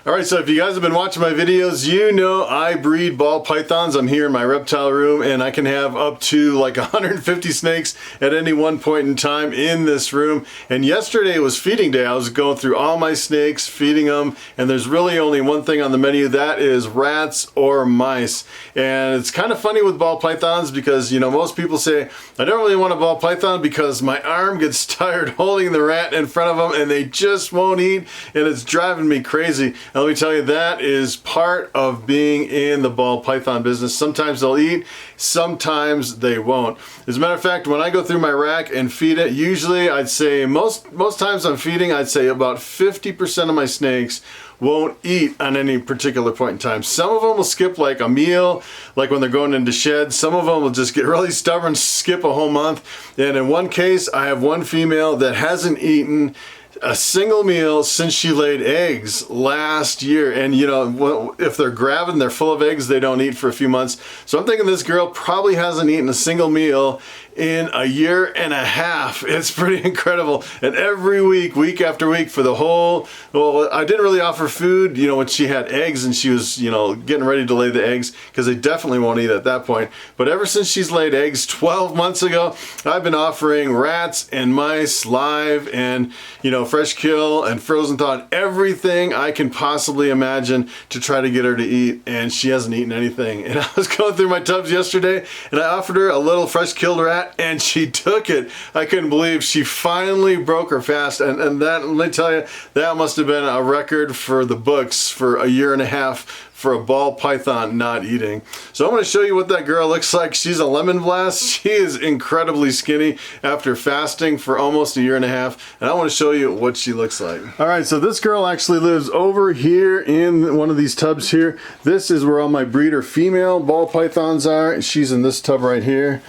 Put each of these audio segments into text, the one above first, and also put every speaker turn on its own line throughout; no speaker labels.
Alright, so if you guys have been watching my videos, you know I breed ball pythons. I'm here in my reptile room and I can have up to like 150 snakes at any one point in time in this room. And yesterday was feeding day. I was going through all my snakes, feeding them, and there's really only one thing on the menu, that is rats or mice. And it's kind of funny with ball pythons because, you know, most people say, I don't really want a ball python because my arm gets tired holding the rat in front of them and they just won't eat and it's driving me crazy. And let me tell you, that is part of being in the ball python business. Sometimes they'll eat, sometimes they won't. As a matter of fact, when I go through my rack and feed it, usually I'd say most times I'm feeding, I'd say about 50% of my snakes won't eat on any particular point in time. Some of them will skip like a meal, like when they're going into shed. Some of them will just get really stubborn, skip a whole month. And in one case, I have one female that hasn't eaten a single meal since she laid eggs last year. And you know, if they're gravid and they're full of eggs, they don't eat for a few months. So I'm thinking this girl probably hasn't eaten a single meal in a year and a half. It's pretty incredible. And every week, week after week for the whole, well, I didn't really offer food, you know, when she had eggs and she was, you know, getting ready to lay the eggs, because they definitely won't eat at that point. But ever since she's laid eggs 12 months ago, I've been offering rats and mice live and, you know, fresh kill and frozen thawed, everything I can possibly imagine to try to get her to eat, and she hasn't eaten anything. And I was going through my tubs yesterday and I offered her a little fresh killed rat and she took it. I couldn't believe she finally broke her fast, and that, let me tell you, that must have been a record for the books for a year and a half for a ball python not eating. So I'm going to show you what that girl looks like. She's a lemon blast. She is incredibly skinny after fasting for almost a year and a half, and I want to show you what she looks like. Alright, so this girl actually lives over here in one of these tubs here. This is where all my breeder female ball pythons are. She's in this tub right here.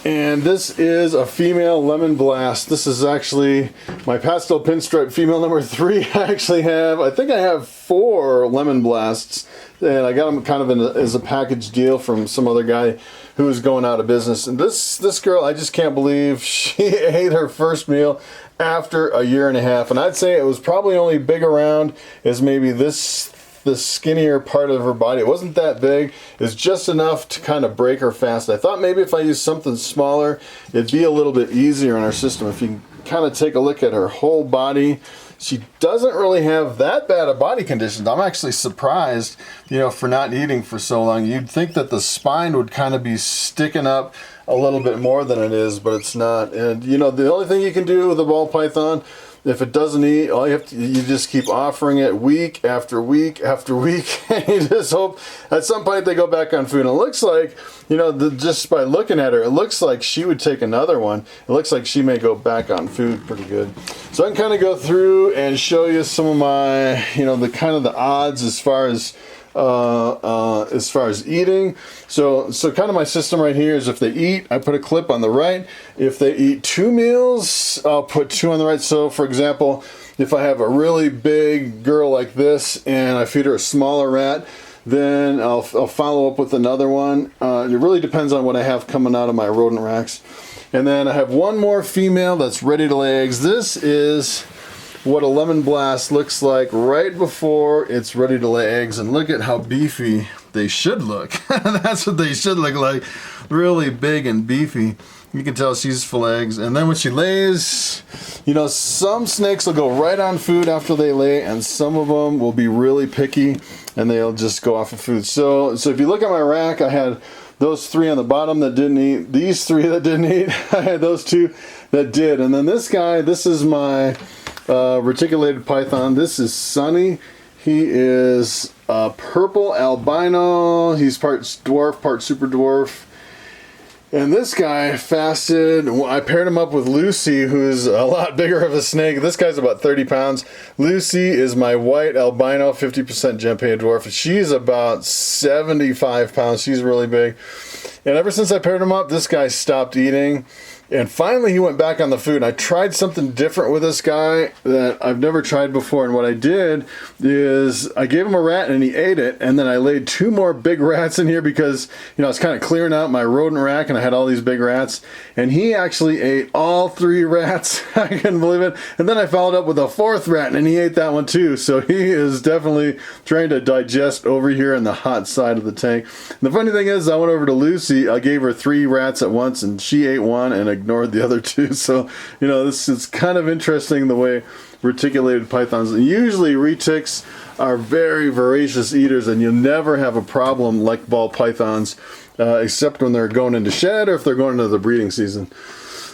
And this is a female lemon blast. This is actually my pastel pinstripe female number 3. I think I have 4 lemon blasts, and I got them kind of as a package deal from some other guy who was going out of business. And this girl, I just can't believe she ate her first meal after a year and a half. And I'd say it was probably only big around as maybe the skinnier part of her body. It wasn't that big. It's just enough to kind of break her fast. I thought maybe if I used something smaller, it'd be a little bit easier in our system. If you can kind of take a look at her whole body, she doesn't really have that bad of body conditions. I'm actually surprised, you know, for not eating for so long. You'd think that the spine would kind of be sticking up a little bit more than it is, but it's not. And you know, the only thing you can do with a ball python, if it doesn't eat, all you just keep offering it week after week after week, and you just hope at some point they go back on food. And it looks like, you know, just by looking at her, it looks like she would take another one. It looks like she may go back on food pretty good. So I can kind of go through and show you some of my, you know, the kind of the odds as far as eating. So kind of my system right here is if they eat, I put a clip on the right. If they eat 2 meals, I'll put 2 on the right. So for example, if I have a really big girl like this and I feed her a smaller rat, then I'll follow up with another one. It really depends on what I have coming out of my rodent racks. And then I have one more female that's ready to lay eggs. This is what a lemon blast looks like right before it's ready to lay eggs, and look at how beefy they should look. That's what they should look like, really big and beefy. You can tell she's full of eggs. And then when she lays, you know, some snakes will go right on food after they lay, and some of them will be really picky and they'll just go off of food. So if you look at my rack, I had those 3 on the bottom that didn't eat, these 3 that didn't eat, I had those 2 that did. And then this guy, this is my reticulated python. This is Sunny. He is purple albino. He's part dwarf, part super dwarf. And this guy fasted. I paired him up with Lucy, who's a lot bigger of a snake. This guy's about 30 pounds. Lucy is my white albino, 50% Gempea dwarf. She's about 75 pounds. She's really big. And ever since I paired him up, this guy stopped eating. And finally he went back on the food. I tried something different with this guy that I've never tried before. And what I did is I gave him a rat and he ate it. And then I laid 2 more big rats in here because, you know, I was kind of clearing out my rodent rack and I had all these big rats. And he actually ate all 3 rats. I couldn't believe it. And then I followed up with a 4th rat and he ate that one too. So he is definitely trying to digest over here in the hot side of the tank. And the funny thing is I went over to Lucy. I gave her 3 rats at once and she ate 1 and ignored the other 2. So, you know, this is kind of interesting the way reticulated pythons, usually retics are very voracious eaters, and you'll never have a problem like ball pythons, except when they're going into shed or if they're going into the breeding season.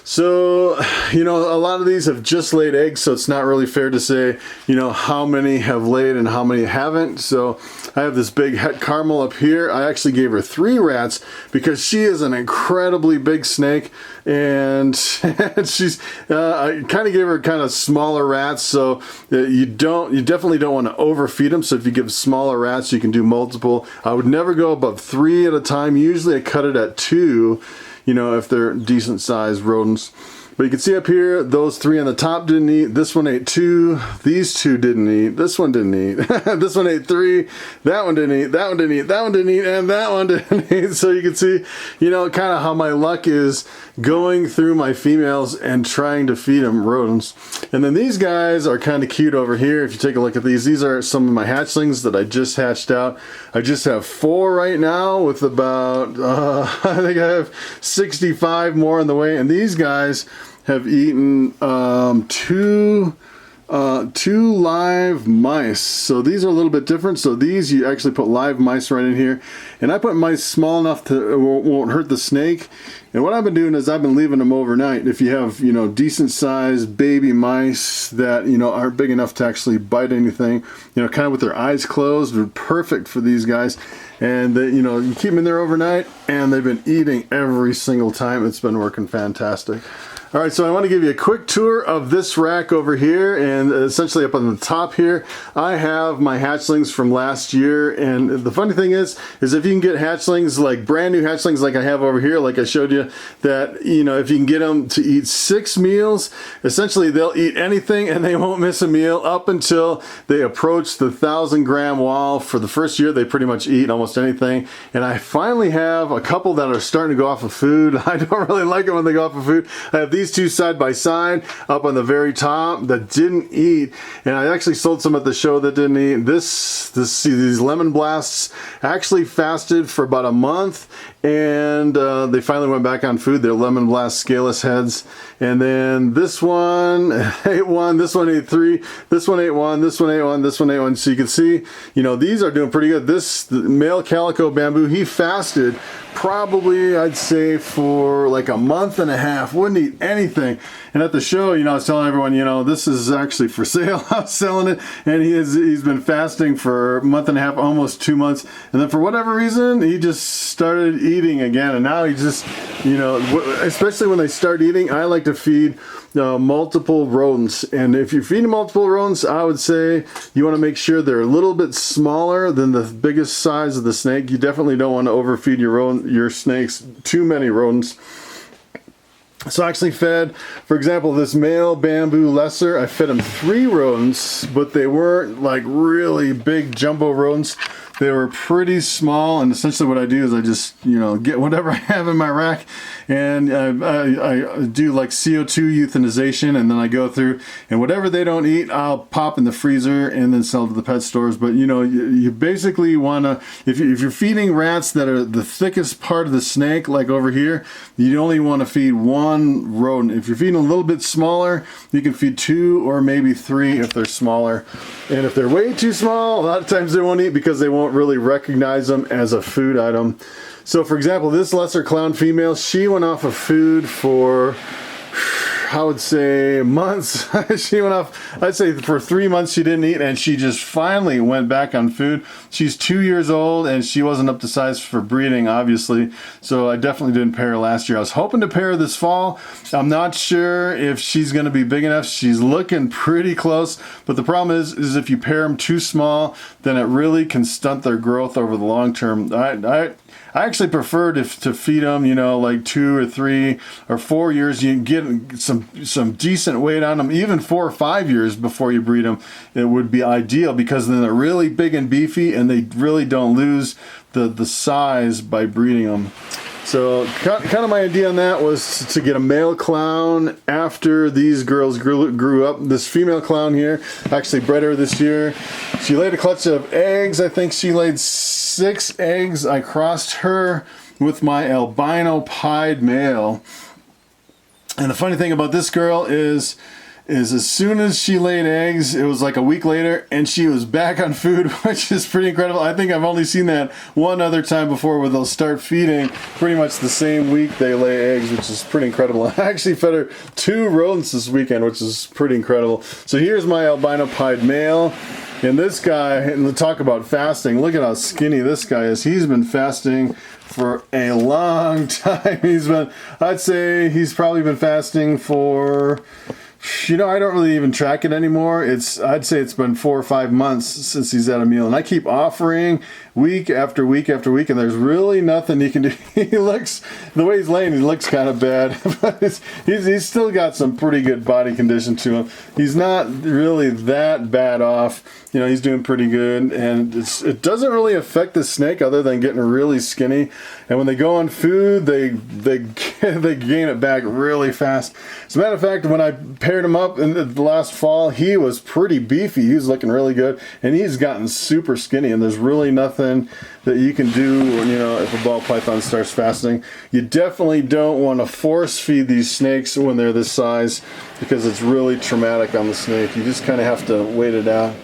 So, you know, a lot of these have just laid eggs, so it's not really fair to say, you know, how many have laid and how many haven't. So I have this big het caramel up here. I actually gave her 3 rats because she is an incredibly big snake, and she's, I kind of gave her kind of smaller rats, so you definitely don't want to overfeed them. So if you give smaller rats, you can do multiple. I would never go above 3 at a time. Usually I cut it at 2. You know, if they're decent sized rodents. But you can see up here, those 3 on the top didn't eat. This one ate 2. These 2 didn't eat. This one didn't eat. This one ate 3. That one didn't eat. That one didn't eat. That one didn't eat. And that one didn't eat. So you can see, you know, kind of how my luck is going through my females and trying to feed them rodents. And then these guys are kind of cute over here. If you take a look at these are some of my hatchlings that I just hatched out. I just have 4 right now with about, I think I have 65 more on the way. And these guys have eaten 2 live mice. So these are a little bit different. So these, you actually put live mice right in here. And I put mice small enough to it won't hurt the snake. And what I've been doing is I've been leaving them overnight. If you have, you know, decent sized baby mice that, you know, aren't big enough to actually bite anything, you know, kind of with their eyes closed, they're perfect for these guys. And they, you know, you keep them in there overnight and they've been eating every single time. It's been working fantastic. All right, so I want to give you a quick tour of this rack over here, and essentially up on the top here, I have my hatchlings from last year. And the funny thing is if you can get hatchlings, like brand new hatchlings like I have over here, like I showed you, that, you know, if you can get them to eat 6 meals, essentially they'll eat anything and they won't miss a meal up until they approach the 1,000-gram wall. For the first year, they pretty much eat almost anything. And I finally have a couple that are starting to go off of food. I don't really like it when they go off of food. I have these 2 side by side up on the very top that didn't eat, and I actually sold some at the show that didn't eat. These lemon blasts actually fasted for about a month, and they finally went back on food. They're lemon blast scaleless heads. And then this one ate 1, this one ate 3, this one ate 1, this one ate 1, this one ate 1. So you can see, you know, these are doing pretty good. This male calico bamboo, he fasted probably, I'd say, for like a month and a half, wouldn't eat anything. And at the show, you know, I was telling everyone, you know, this is actually for sale. I was selling it, and he's been fasting for a month and a half, almost 2 months. And then for whatever reason, he just started eating again. And now he just, you know, especially when they start eating, I like to feed multiple rodents. And if you're feeding multiple rodents, I would say you want to make sure they're a little bit smaller than the biggest size of the snake. You definitely don't want to overfeed your snakes too many rodents. So I actually fed, for example, this male bamboo lesser, I fed him 3 rodents, but they weren't like really big jumbo rodents. They were pretty small, and essentially what I do is I just, you know, get whatever I have in my rack, and I do like CO2 euthanization, and then I go through, and whatever they don't eat, I'll pop in the freezer and then sell to the pet stores. But, you know, you basically want to, if you're feeding rats that are the thickest part of the snake, like over here, you only want to feed 1 rodent. If you're feeding a little bit smaller, you can feed 2 or maybe 3 if they're smaller. And if they're way too small, a lot of times they won't eat because they won't really recognize them as a food item. So for example, this lesser clown female, she went off of food for I would say months. She went off, I'd say for 3 months she didn't eat, and she just finally went back on food. She's 2 years old, and she wasn't up to size for breeding, obviously. So I definitely didn't pair her last year. I was hoping to pair her this fall. I'm not sure if she's going to be big enough. She's looking pretty close, but the problem is if you pair them too small, then it really can stunt their growth over the long term. I actually prefer to feed them, you know, like 2 or 3 or 4 years. You get some decent weight on them, even 4 or 5 years before you breed them. It would be ideal, because then they're really big and beefy, and they really don't lose the size by breeding them. So kind of my idea on that was to get a male clown after these girls grew up. This female clown here actually bred her this year. She laid a clutch of eggs. I think she laid 6 eggs. I crossed her with my albino pied male. And the funny thing about this girl is as soon as she laid eggs, it was like a week later, and she was back on food, which is pretty incredible. I think I've only seen that one other time before, where they'll start feeding pretty much the same week they lay eggs, which is pretty incredible. I actually fed her 2 rodents this weekend, which is pretty incredible. So here's my albino pied male. And this guy, and talk about fasting, look at how skinny this guy is. He's been fasting for a long time. I'd say he's probably been fasting for, you know, I don't really even track it anymore. I'd say it's been 4 or 5 months since he's had a meal, and I keep offering week after week after week, and there's really nothing he can do. He looks, the way he's laying, he looks kind of bad, but he's still got some pretty good body condition to him. He's not really that bad off. You know, he's doing pretty good, and it doesn't really affect the snake other than getting really skinny. And when they go on food, they gain it back really fast. As a matter of fact, when I paired him up in the last fall, he was pretty beefy. He was looking really good, and he's gotten super skinny. And there's really nothing that you can do, you know, if a ball python starts fasting. You definitely don't want to force feed these snakes when they're this size, because it's really traumatic on the snake. You just kind of have to wait it out.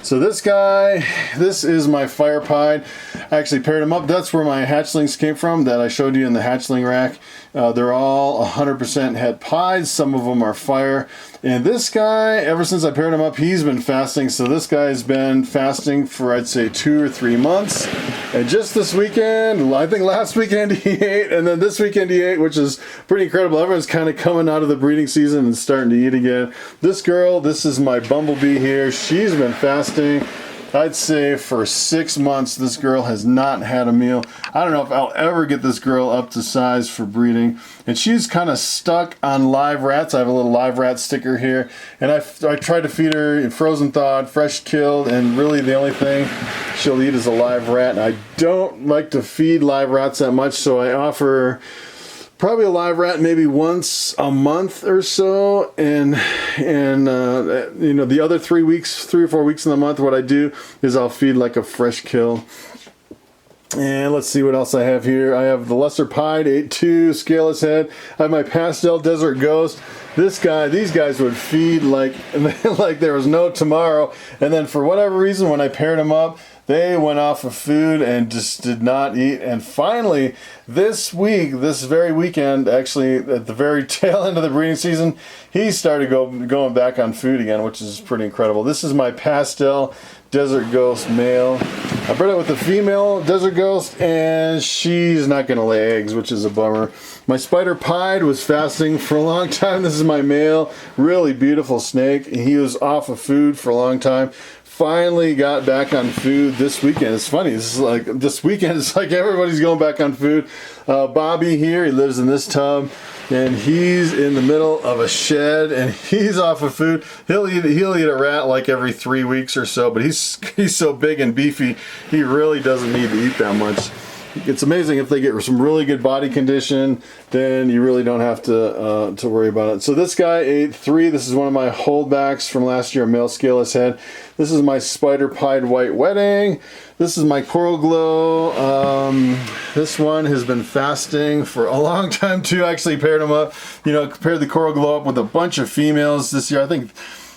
So this guy, this is my fire pied. I actually paired him up. That's where my hatchlings came from that I showed you in the hatchling rack. They're all 100% het pied. Some of them are fire. And this guy, ever since I paired him up, he's been fasting. So this guy's been fasting for, I'd say, 2 or 3 months. And just this weekend, I think last weekend he ate, and then this weekend he ate, which is pretty incredible. Everyone's kind of coming out of the breeding season and starting to eat again. This girl, this is my bumblebee here. She's been fasting, I'd say, for 6 months. This girl has not had a meal. I don't know if I'll ever get this girl up to size for breeding. And she's kind of stuck on live rats. I have a little live rat sticker here. And I tried to feed her frozen thawed, fresh killed, and really the only thing she'll eat is a live rat. And I don't like to feed live rats that much, so I offer probably a live rat maybe once a month or so, and you know, the other 3 or 4 weeks in the month, what I do is I'll feed like a fresh kill. And let's see what else I have here. I have the lesser pied 8.2 scaleless head. I have my pastel desert ghost. These guys would feed like like there was no tomorrow, and then for whatever reason, when I paired them up, they went off of food and just did not eat. And finally, this very weekend, actually at the very tail end of the breeding season, he started going back on food again, which is pretty incredible. This is my pastel desert ghost male. I bred it with the female desert ghost, and she's not going to lay eggs, which is a bummer. My spider pied was fasting for a long time. This is my male, really beautiful snake. He was off of food for a long time. Finally got back on food this weekend. It's funny, this weekend it's like everybody's going back on food. Bobby here, he lives in this tub, and he's in the middle of a shed, and he's off of food. He'll eat a rat like every 3 weeks or so, but he's so big and beefy, he really doesn't need to eat that much. It's amazing if they get some really good body condition, then you really don't have to worry about it. So this guy ate 3. This is one of my holdbacks from last year, a male scaleless head. This is my spider pied white wedding. This is my coral glow. This one has been fasting for a long time too. I actually paired them up, you know, paired the coral glow up with a bunch of females this year. I think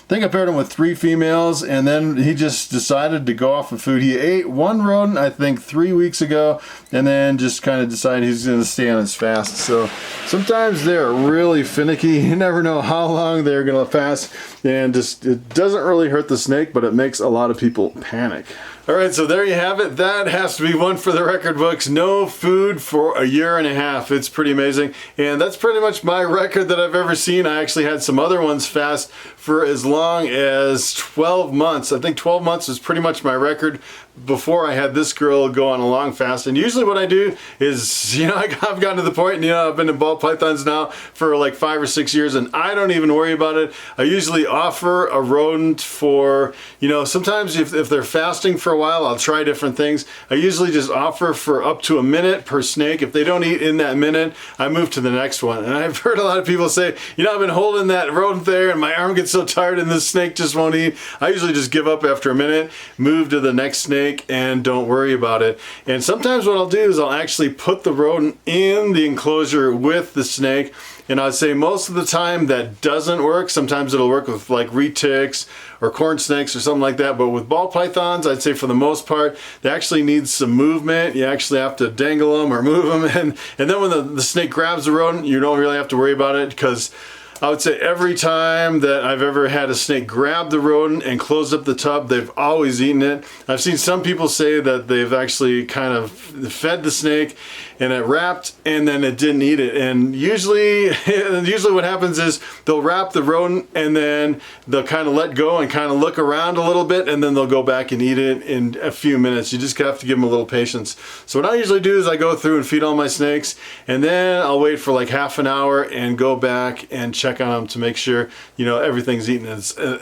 think I paired him with 3 females, and then he just decided to go off of food. He ate 1 rodent, I think 3 weeks ago, and then just kind of decided he's going to stay on his fast. So sometimes they're really finicky. You never know how long they're going to fast, and just it doesn't really hurt the snake, but it makes a lot of people panic. All right, so there you have it. That has to be one for the record books. No food for 1.5 years. It's pretty amazing. And that's pretty much my record that I've ever seen. I actually had some other ones fast for as long as 12 months. I think 12 months is pretty much my record before I had this girl go on a long fast. And usually what I do is, you know, I've gotten to the point, you know, I've been in ball pythons now for like 5 or 6 years, and I don't even worry about it. I usually offer a rodent for, you know, sometimes if they're fasting for a while, I'll try different things. I usually just offer for up to 1 minute per snake. If they don't eat in that minute, I move to the next one. And I've heard a lot of people say, you know, I've been holding that rodent there and my arm gets so tired and this snake just won't eat. I usually just give up after 1 minute, move to the next snake, and don't worry about it. And sometimes what I'll do is I'll actually put the rodent in the enclosure with the snake, and I'd say most of the time that doesn't work. Sometimes it'll work with like retics or corn snakes or something like that, but with ball pythons, I'd say for the most part, they actually need some movement. You actually have to dangle them or move them, and then when the snake grabs the rodent, you don't really have to worry about it, because I would say every time that I've ever had a snake grab the rodent and close up the tub, they've always eaten it. I've seen some people say that they've actually kind of fed the snake and it wrapped and then it didn't eat it. And usually what happens is they'll wrap the rodent and then they'll kind of let go and kind of look around a little bit, and then they'll go back and eat it in a few minutes. You just have to give them a little patience. So what I usually do is I go through and feed all my snakes, and then I'll wait for like half an hour and go back and check on them to make sure, you know, everything's eaten.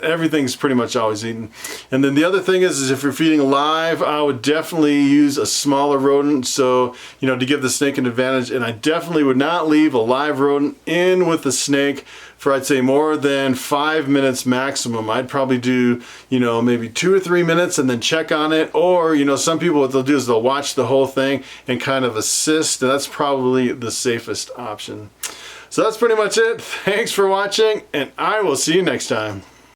Everything's pretty much always eaten. And then the other thing is if you're feeding live, I would definitely use a smaller rodent, so, you know, to give the snake an advantage. And I definitely would not leave a live rodent in with the snake for, I'd say, more than 5 minutes maximum. I'd probably do, you know, maybe 2 or 3 minutes and then check on it. Or, you know, some people, what they'll do is they'll watch the whole thing and kind of assist. And that's probably the safest option. So that's pretty much it. Thanks for watching, and I will see you next time.